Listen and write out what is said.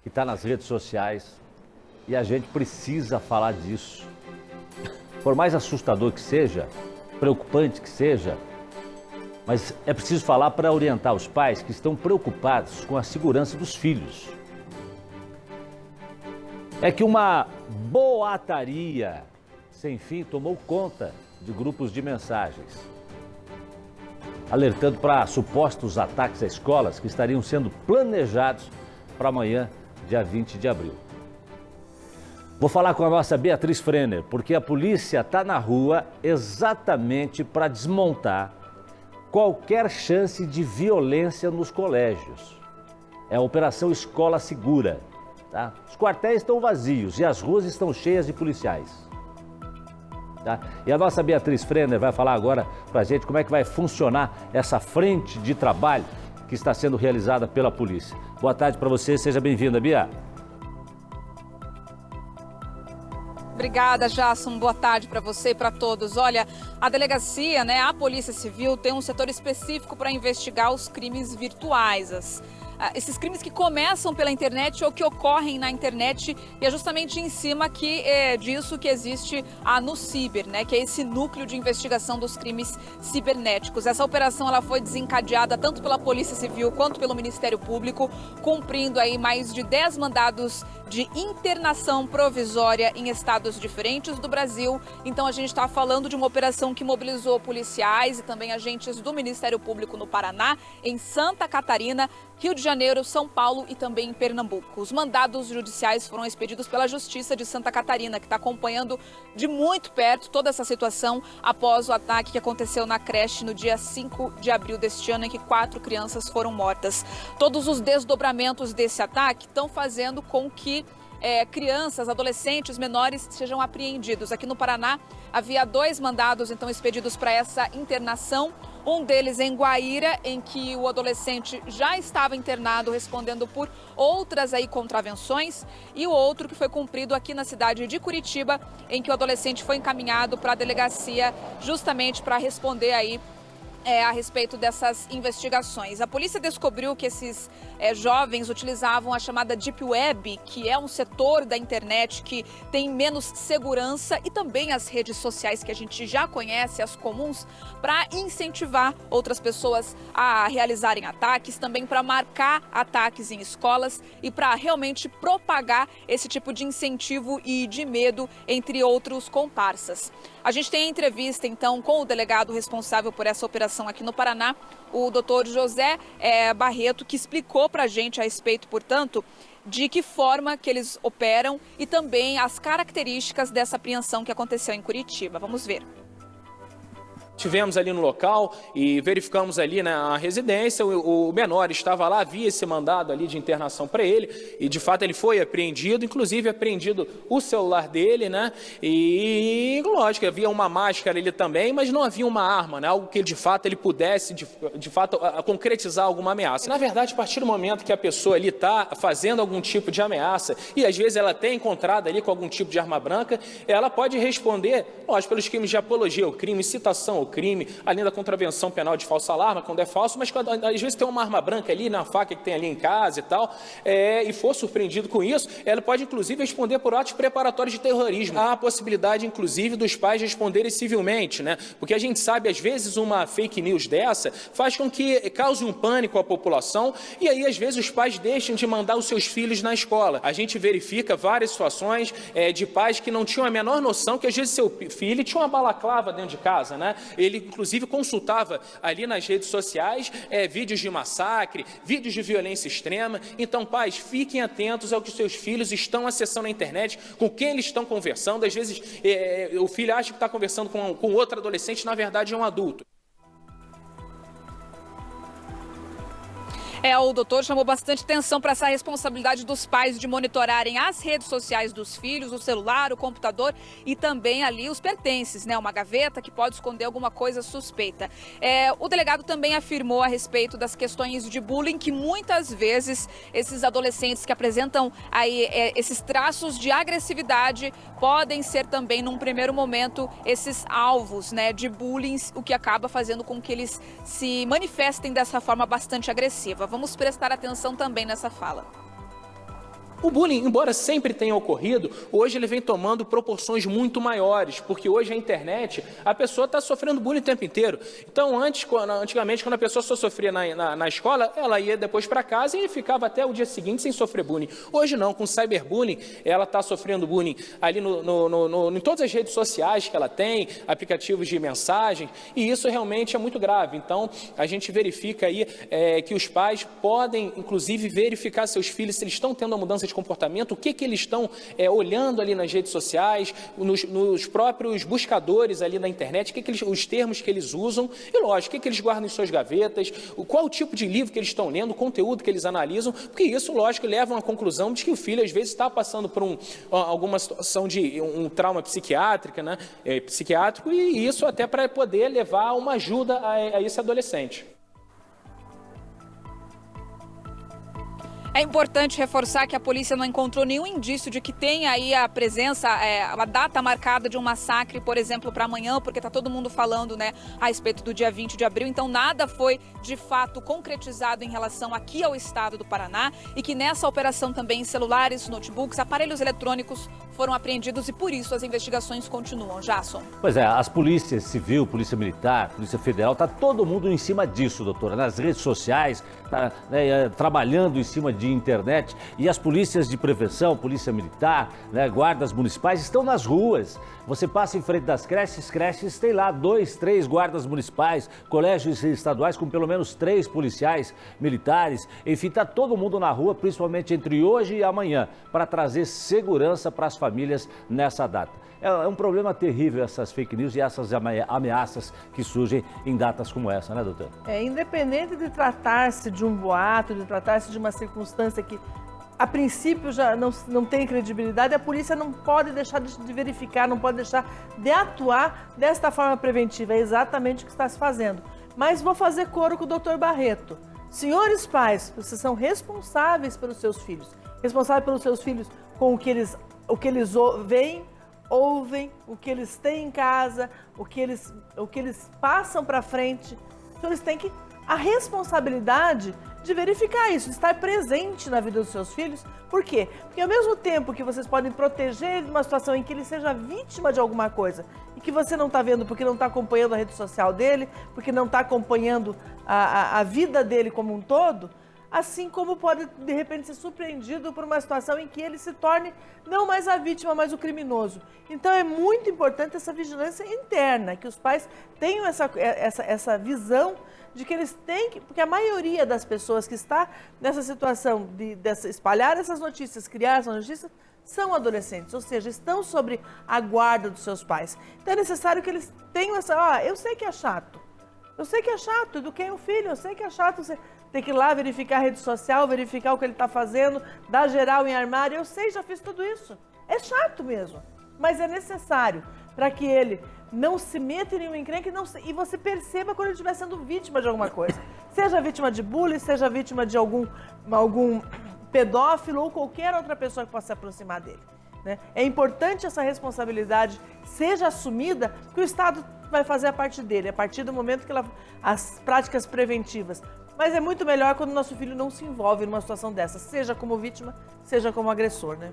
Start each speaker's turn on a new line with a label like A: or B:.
A: que está nas redes sociais e a gente precisa falar disso. Por mais assustador que seja, preocupante que seja, mas é preciso falar para orientar os pais que estão preocupados com a segurança dos filhos. É que uma boataria sem fim tomou conta de grupos de mensagens, alertando para supostos ataques a escolas que estariam sendo planejados para amanhã, dia 20 de abril. Vou falar com a nossa Beatriz Frenner, porque a polícia está na rua exatamente para desmontar qualquer chance de violência nos colégios. É a Operação Escola Segura. Tá? Os quartéis estão vazios e as ruas estão cheias de policiais. Tá? E a nossa Beatriz Frenner vai falar agora para a gente como é que vai funcionar essa frente de trabalho que está sendo realizada pela polícia. Boa tarde para você, seja bem-vinda, Bia.
B: Obrigada, Jasson. Boa tarde para você e para todos. Olha, a delegacia, a Polícia Civil tem um setor específico para investigar os crimes virtuais. Esses crimes que começam pela internet ou que ocorrem na internet, e é justamente em cima disso que existe a Nuciber, que é esse núcleo de investigação dos crimes cibernéticos. Essa operação ela foi desencadeada tanto pela Polícia Civil quanto pelo Ministério Público, cumprindo aí mais de 10 mandados de internação provisória em estados diferentes do Brasil. Então a gente está falando de uma operação que mobilizou policiais e também agentes do Ministério Público no Paraná, em Santa Catarina, Rio de Janeiro, São Paulo e também em Pernambuco. Os mandados judiciais foram expedidos pela Justiça de Santa Catarina, que está acompanhando de muito perto toda essa situação após o ataque que aconteceu na creche no dia 5 de abril deste ano, em que 4 crianças foram mortas. Todos os desdobramentos desse ataque estão fazendo com que crianças, adolescentes, menores sejam apreendidos. Aqui no Paraná havia 2 mandados então expedidos para essa internação. Um deles em Guaíra, em que o adolescente já estava internado respondendo por outras contravenções, e o outro que foi cumprido aqui na cidade de Curitiba, em que o adolescente foi encaminhado para a delegacia justamente para responder a respeito dessas investigações. A polícia descobriu que esses jovens utilizavam a chamada Deep Web, que é um setor da internet que tem menos segurança, e também as redes sociais que a gente já conhece, as comuns, para incentivar outras pessoas a realizarem ataques, também para marcar ataques em escolas e para realmente propagar esse tipo de incentivo e de medo entre outros comparsas. A gente tem a entrevista, então, com o delegado responsável por essa operação aqui no Paraná, o doutor José Barreto, que explicou para a gente a respeito, portanto, de que forma que eles operam e também as características dessa apreensão que aconteceu em Curitiba. Vamos ver.
C: Tivemos ali no local e verificamos ali a residência, o menor estava lá, havia esse mandado ali de internação para ele e de fato ele foi apreendido, inclusive apreendido o celular dele, e lógico, havia uma máscara ali também, mas não havia uma arma, algo que de fato ele pudesse de fato concretizar alguma ameaça. Na verdade, a partir do momento que a pessoa ali está fazendo algum tipo de ameaça e às vezes ela tem encontrado ali com algum tipo de arma branca, ela pode responder, lógico, pelos crimes de apologia, o crime, incitação, o crime, além da contravenção penal de falsa alarma, quando é falso, mas quando, às vezes tem uma arma branca ali, na faca que tem ali em casa e tal, e for surpreendido com isso, ela pode inclusive responder por atos preparatórios de terrorismo. Há a possibilidade, inclusive, dos pais responderem civilmente, porque a gente sabe, às vezes, uma fake news dessa faz com que cause um pânico à população e aí, às vezes, os pais deixam de mandar os seus filhos na escola. A gente verifica várias situações de pais que não tinham a menor noção que, às vezes, seu filho tinha uma balaclava dentro de casa, Ele, inclusive, consultava ali nas redes sociais vídeos de massacre, vídeos de violência extrema. Então, pais, fiquem atentos ao que seus filhos estão acessando na internet, com quem eles estão conversando. Às vezes, o filho acha que está conversando com outro adolescente, na verdade é um adulto.
B: O doutor chamou bastante atenção para essa responsabilidade dos pais de monitorarem as redes sociais dos filhos, o celular, o computador e também ali os pertences, uma gaveta que pode esconder alguma coisa suspeita. O delegado também afirmou a respeito das questões de bullying, que muitas vezes esses adolescentes que apresentam aí esses traços de agressividade podem ser também, num primeiro momento, esses alvos, de bullying, o que acaba fazendo com que eles se manifestem dessa forma bastante agressiva. Vamos prestar atenção também nessa fala.
C: O bullying, embora sempre tenha ocorrido, hoje ele vem tomando proporções muito maiores, porque hoje a internet, a pessoa está sofrendo bullying o tempo inteiro. Então, antigamente, quando a pessoa só sofria na escola, ela ia depois para casa e ficava até o dia seguinte sem sofrer bullying. Hoje não, com cyberbullying, ela está sofrendo bullying ali em todas as redes sociais que ela tem, aplicativos de mensagem, e isso realmente é muito grave. Então, a gente verifica aí que os pais podem, inclusive, verificar seus filhos, se eles estão tendo uma mudança de comportamento, o que eles estão olhando ali nas redes sociais, nos próprios buscadores ali na internet, os termos que eles usam, e lógico, o que eles guardam em suas gavetas, qual o tipo de livro que eles estão lendo, o conteúdo que eles analisam, porque isso, lógico, leva a uma conclusão de que o filho, às vezes, está passando por alguma situação de um trauma psiquiátrico, né, e isso até para poder levar uma ajuda a esse adolescente.
B: É importante reforçar que a polícia não encontrou nenhum indício de que tenha aí a presença, a data marcada de um massacre, por exemplo, para amanhã, porque está todo mundo falando, né, a respeito do dia 20 de abril. Então, nada foi, de fato, concretizado em relação aqui ao estado do Paraná e que nessa operação também celulares, notebooks, aparelhos eletrônicos foram apreendidos e, por isso, as investigações continuam. Jasson.
A: Pois é, as polícias civil, polícia militar, polícia federal, está todo mundo em cima disso, doutora, nas redes sociais, trabalhando em cima de internet, e as polícias de prevenção, polícia militar, né, guardas municipais estão nas ruas. Você passa em frente das creches tem lá 2, 3 guardas municipais, colégios estaduais com pelo menos 3 policiais militares. Enfim, está todo mundo na rua, principalmente entre hoje e amanhã, para trazer segurança para as famílias nessa data. É um problema terrível essas fake news e essas ameaças que surgem em datas como essa, né, doutor?
D: Independente de tratar-se de um boato, de tratar-se de uma circunstância que, a princípio, já não tem credibilidade, a polícia não pode deixar de verificar, não pode deixar de atuar desta forma preventiva. É exatamente o que está se fazendo. Mas vou fazer coro com o doutor Barreto. Senhores pais, vocês são responsáveis pelos seus filhos. Responsáveis pelos seus filhos com o que eles veem, ouvem, o que eles têm em casa, o que eles passam para frente. Então eles têm a responsabilidade de verificar isso, de estar presente na vida dos seus filhos. Por quê? Porque ao mesmo tempo que vocês podem proteger ele de uma situação em que ele seja vítima de alguma coisa e que você não está vendo porque não está acompanhando a rede social dele, porque não está acompanhando a vida dele como um todo, assim como pode, de repente, ser surpreendido por uma situação em que ele se torne não mais a vítima, mas o criminoso. Então, é muito importante essa vigilância interna, que os pais tenham essa visão de que eles têm que... Porque a maioria das pessoas que está nessa situação de espalhar essas notícias, criar essas notícias, são adolescentes, ou seja, estão sob a guarda dos seus pais. Então, é necessário que eles tenham eu sei que é chato. Eu sei que é chato, eduquei um filho, eu sei que é chato você ter que ir lá verificar a rede social, verificar o que ele está fazendo, dar geral em armário. Eu sei, já fiz tudo isso. É chato mesmo, mas é necessário para que ele não se meta em nenhum encrenque e você perceba quando ele estiver sendo vítima de alguma coisa. Seja vítima de bullying, seja vítima de algum pedófilo ou qualquer outra pessoa que possa se aproximar dele. Né? É importante essa responsabilidade seja assumida, que o Estado vai fazer a parte dele, a partir do momento que as práticas preventivas. Mas é muito melhor quando o nosso filho não se envolve numa situação dessa, seja como vítima, seja como agressor, né?